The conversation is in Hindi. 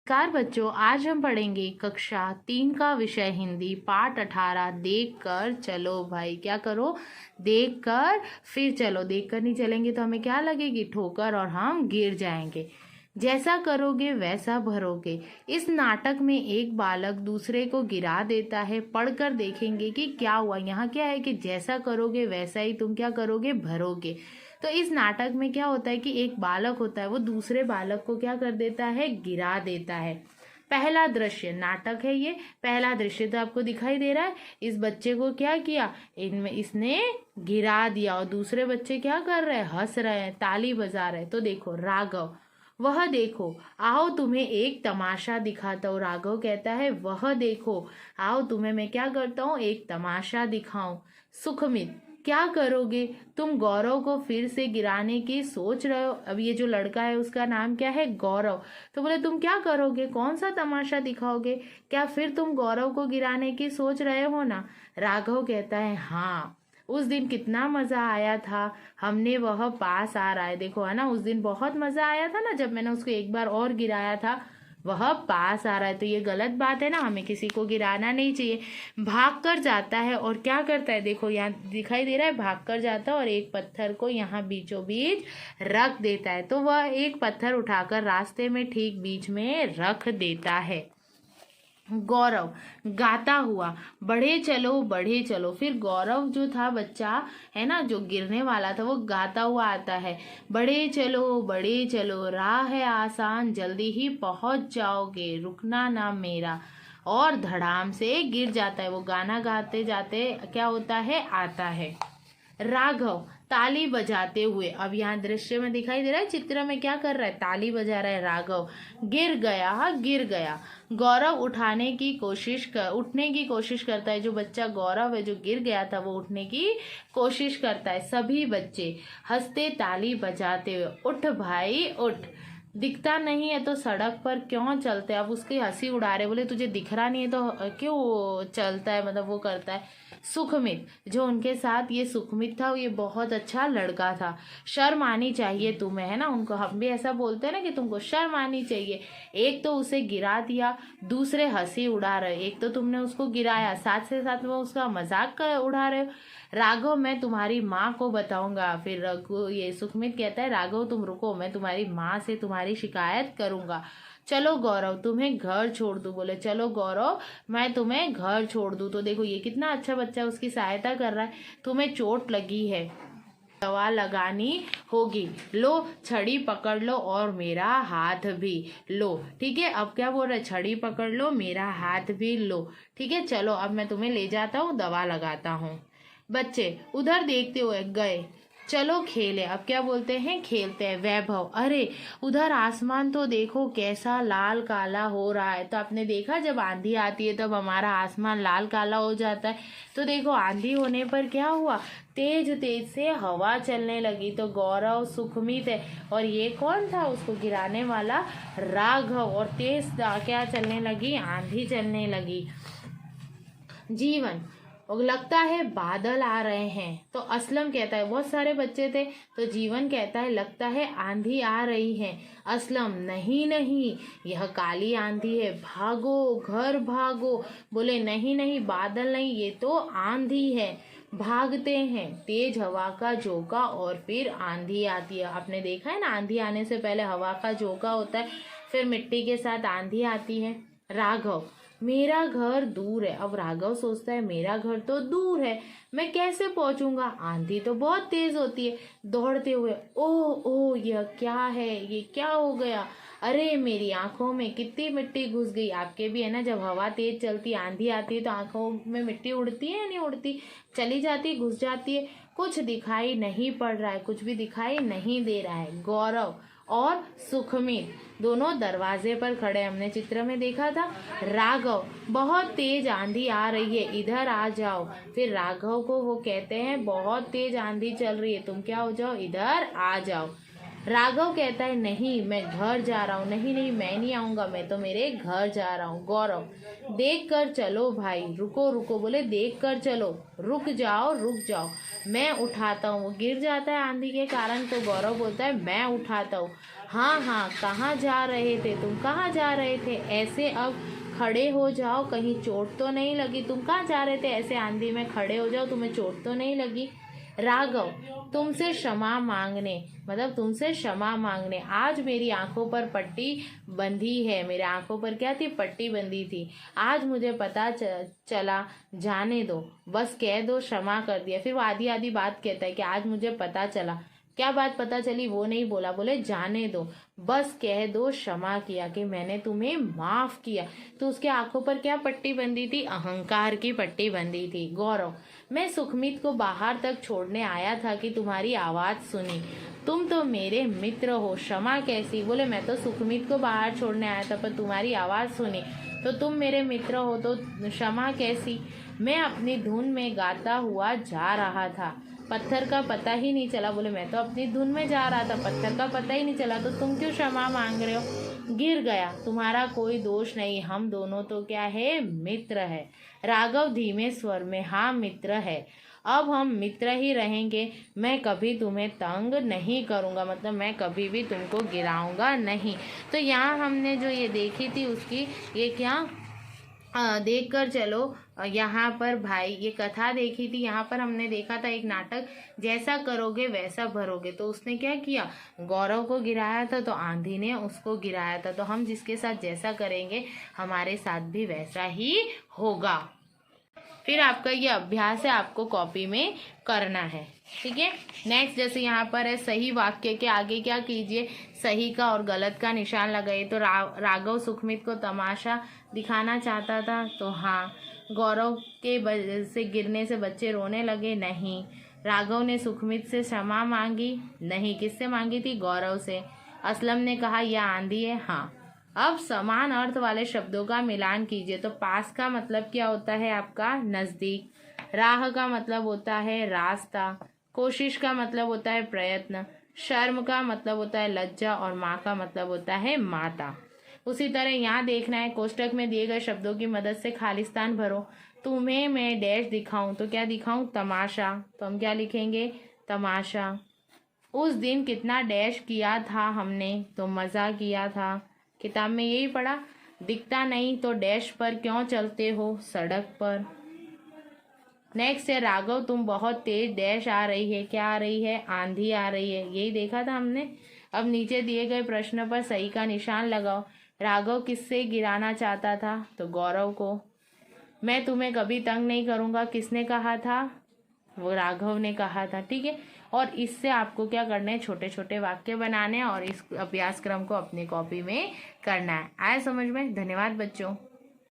नमस्कार बच्चों, आज हम पढ़ेंगे कक्षा 3 का विषय हिंदी पाठ 18। देख कर चलो भाई। क्या करो? देख कर फिर चलो। देख कर नहीं चलेंगे तो हमें क्या लगेगी? ठोकर, और हम गिर जाएंगे। जैसा करोगे वैसा भरोगे। इस नाटक में एक बालक दूसरे को गिरा देता है। पढ़कर देखेंगे कि क्या हुआ। यहाँ क्या है कि जैसा करोगे वैसा ही तुम क्या करोगे? भरोगे। तो इस नाटक में क्या होता है कि एक बालक होता है, वो दूसरे बालक को क्या कर देता है? गिरा देता है। पहला दृश्य, नाटक है ये। पहला दृश्य तो आपको दिखाई दे रहा है। इस बच्चे को क्या किया? इनमें इसने गिरा दिया, और दूसरे बच्चे क्या कर रहे हैं? हंस रहे हैं, ताली बजा रहे हैं। तो देखो राघव, वह देखो, आओ तुम्हें एक तमाशा दिखाता हूँ। राघव कहता है वह देखो, आओ तुम्हें मैं क्या करता हूँ? एक तमाशा दिखाऊं। सुखमित, क्या करोगे? तुम गौरव को फिर से गिराने की सोच रहे हो। अब ये जो लड़का है उसका नाम क्या है? गौरव। तो बोले तुम क्या करोगे? कौन सा तमाशा दिखाओगे? क्या फिर तुम गौरव को गिराने की सोच रहे हो ना? राघव कहता है हाँ, उस दिन कितना मजा आया था। हमने वह पास आ रहा है, देखो है ना, उस दिन बहुत मजा आया था ना, जब मैंने उसको एक बार और गिराया था। वह पास आ रहा है, तो ये गलत बात है ना, हमें किसी को गिराना नहीं चाहिए। भाग कर जाता है और क्या करता है? देखो यहाँ दिखाई दे रहा है, भाग कर जाता है और एक पत्थर को यहाँ बीचों बीच रख देता है। तो वह एक पत्थर उठाकर रास्ते में ठीक बीच में रख देता है। गौरव गाता हुआ बढ़े चलो। फिर गौरव जो था बच्चा है ना, जो गिरने वाला था, वो गाता हुआ आता है, बढ़े चलो, राह है आसान, जल्दी ही पहुंच जाओगे, रुकना ना मेरा। और धड़ाम से गिर जाता है। वो गाना गाते जाते क्या होता है? आता है। राघव ताली बजाते हुए, अब यहाँ दृश्य में दिखाई दे रहा है, चित्र में क्या कर रहा है? ताली बजा रहा है राघव। गिर गया। गौरव उठने की कोशिश करता है। जो बच्चा गौरव है, जो गिर गया था, वो उठने की कोशिश करता है। सभी बच्चे हंसते ताली बजाते हुए, उठ भाई उठ, दिखता नहीं है तो सड़क पर क्यों चलते? अब उसकी हंसी उड़ा रहे, बोले तुझे दिख रहा नहीं है तो क्यों चलता है, मतलब वो करता है। सुखमित, जो उनके साथ ये सुखमित था, ये बहुत अच्छा लड़का था। शर्म आनी चाहिए तुम्हें, है ना, उनको हम भी ऐसा बोलते हैं ना कि तुमको शर्म आनी चाहिए। एक तो उसे गिरा दिया, दूसरे हंसी उड़ा रहे। एक तो तुमने उसको गिराया, साथ से साथ में उसका मजाक उड़ा रहे हो। राघव, मैं तुम्हारी माँ को बताऊंगा। फिर ये सुखमित कहता है राघव तुम रुको, मैं तुम्हारी माँ से तुम्हारी शिकायत करूंगा। चलो गौरव, तुम्हें घर छोड़ दूं। बोले चलो गौरव, मैं तुम्हें घर छोड़ दूं। तो देखो ये कितना अच्छा बच्चा उसकी सहायता कर रहा है। तुम्हें चोट लगी है, दवा लगानी होगी, लो छड़ी पकड़ लो और मेरा हाथ भी लो। ठीक है, अब क्या बोल रहा है? छड़ी पकड़ लो, मेरा हाथ भी लो। ठीक है, चलो अब मैं तुम्हें ले जाता हूँ, दवा लगाता हूँ। बच्चे उधर देखते हुए गए, चलो खेले। अब क्या बोलते हैं? खेलते हैं। वैभव, अरे उधर आसमान तो देखो कैसा लाल काला हो रहा है। तो आपने देखा जब आंधी आती है तब हमारा आसमान लाल काला हो जाता है। तो देखो आंधी होने पर क्या हुआ? तेज तेज से हवा चलने लगी। तो गौरव सुखमित है, और ये कौन था? उसको गिराने वाला राघव। और तेज क्या चलने लगी? आंधी चलने लगी। जीवन, और लगता है बादल आ रहे हैं। तो असलम कहता है, बहुत सारे बच्चे थे, तो जीवन कहता है लगता है आंधी आ रही है। असलम, नहीं, यह काली आंधी है, भागो घर भागो। बोले नहीं, बादल नहीं, ये तो आंधी है। भागते हैं, तेज हवा का झोंका और फिर आंधी आती है। आपने देखा है ना, आंधी आने से पहले हवा का झोंका होता है, फिर मिट्टी के साथ आंधी आती है। राघव, मेरा घर दूर है। अब राघव सोचता है मेरा घर तो दूर है, मैं कैसे पहुंचूंगा? आंधी तो बहुत तेज होती है। दौड़ते हुए, ओ यह क्या है? ये क्या हो गया? अरे मेरी आंखों में कितनी मिट्टी घुस गई। आपके भी है ना, जब हवा तेज चलती, आंधी आती है तो आंखों में मिट्टी उड़ती है या नहीं उड़ती? चली जाती है, घुस जाती है। कुछ दिखाई नहीं पड़ रहा है, कुछ भी दिखाई नहीं दे रहा है। गौरव और सुखमित दोनों दरवाजे पर खड़े, हमने चित्र में देखा था। राघव, बहुत तेज आंधी आ रही है, इधर आ जाओ। फिर राघव को वो कहते हैं बहुत तेज आंधी चल रही है, तुम क्या हो जाओ, इधर आ जाओ। राघव कहता है नहीं, मैं घर जा रहा हूँ। नहीं, मैं नहीं आऊंगा, मैं तो मेरे घर जा रहा हूँ। गौरव, देख कर चलो भाई, रुको। बोले देख कर चलो, रुक जाओ, मैं उठाता हूँ। वो गिर जाता है आंधी के कारण, तो गौरव बोलता है मैं उठाता हूँ। हाँ हाँ, कहाँ जा रहे थे तुम, कहाँ जा रहे थे, ऐसे अब खड़े हो जाओ, कहीं चोट तो नहीं लगी, तुम कहाँ जा रहे थे, ऐसे आंधी में खड़े हो जाओ, तुम्हें चोट तो नहीं लगी। राघव, तुमसे क्षमा मांगने, मतलब तुमसे क्षमा मांगने, आज मेरी आंखों पर पट्टी बंधी है, मेरे आंखों पर क्या थी, पट्टी बंधी थी, आज मुझे पता चला, जाने दो, बस कह दो क्षमा कर दिया। फिर वो आधी आधी बात कहता है कि आज मुझे पता चला, क्या बात पता चली वो नहीं बोला, बोले जाने दो, बस कह दो क्षमा किया, कि मैंने तुम्हें माफ किया। तो उसके आंखों पर क्या पट्टी बंधी थी, अहंकार की पट्टी बंधी थी। गौरव, मैं सुखमीत को बाहर तक छोड़ने आया था कि तुम्हारी आवाज सुनी, तुम तो मेरे मित्र हो, क्षमा कैसी, बोले मैं तो सुखमीत को बाहर छोड़ने आया था पर तुम्हारी आवाज सुनी, तो तुम मेरे मित्र हो तो क्षमा कैसी। मैं अपनी धुन में गाता हुआ जा रहा था, पत्थर का पता ही नहीं चला, बोले मैं तो अपनी धुन में जा रहा था, पत्थर का पता ही नहीं चला, तो तुम क्यों क्षमा मांग रहे हो। गिर गया, तुम्हारा कोई दोष नहीं, हम दोनों तो क्या है, मित्र है। राघव धीमे स्वर में, हाँ मित्र है, अब हम मित्र ही रहेंगे, मैं कभी तुम्हें तंग नहीं करूँगा, मतलब मैं कभी भी तुमको गिराऊंगा नहीं। तो यहाँ हमने जो ये देखी थी उसकी ये क्या देख कर चलो, यहाँ पर भाई ये कथा देखी थी, यहाँ पर हमने देखा था एक नाटक, जैसा करोगे वैसा भरोगे। तो उसने क्या किया, गौरव को गिराया था, तो आंधी ने उसको गिराया था, तो हम जिसके साथ जैसा करेंगे हमारे साथ भी वैसा ही होगा। फिर आपका ये अभ्यास है, आपको कॉपी में करना है, ठीक है। नेक्स्ट जैसे यहाँ पर है, सही वाक्य के आगे क्या कीजिए, सही का और गलत का निशान लगाइए। तो राघव सुखमीत को तमाशा दिखाना चाहता था, तो हाँ। गौरव के से गिरने से बच्चे रोने लगे, नहीं। राघव ने सुखमीत से क्षमा मांगी, नहीं। किससे मांगी थी, गौरव से। असलम ने कहा यह आंधी है, हाँ। अब समान अर्थ वाले शब्दों का मिलान कीजिए। तो पास का मतलब क्या होता है आपका, नज़दीक। राह का मतलब होता है रास्ता। कोशिश का मतलब होता है प्रयत्न। शर्म का मतलब होता है लज्जा, और माँ का मतलब होता है माता। उसी तरह यहाँ देखना है, कोष्टक में दिए गए शब्दों की मदद से खाली स्थान भरो। तुम्हें मैं डैश दिखाऊं, तो क्या दिखाऊं, तमाशा। तो हम क्या लिखेंगे, तमाशा। उस दिन कितना डैश किया था हमने, तो मज़ा किया था। किताब में यही पढ़ा। दिखता नहीं तो डैश पर क्यों चलते हो, सड़क पर। नेक्स्ट है, राघव तुम बहुत तेज डैश आ रही है, क्या आ रही है, आंधी आ रही है, यही देखा था हमने। अब नीचे दिए गए प्रश्न पर सही का निशान लगाओ। राघव किससे गिराना चाहता था, तो गौरव को। मैं तुम्हें कभी तंग नहीं करूँगा, किसने कहा था, वो राघव ने कहा था, ठीक है। और इससे आपको क्या करना है, छोटे छोटे वाक्य बनाने हैं और इस अभ्यास क्रम को अपनी कॉपी में करना है। आया समझ में। धन्यवाद बच्चों।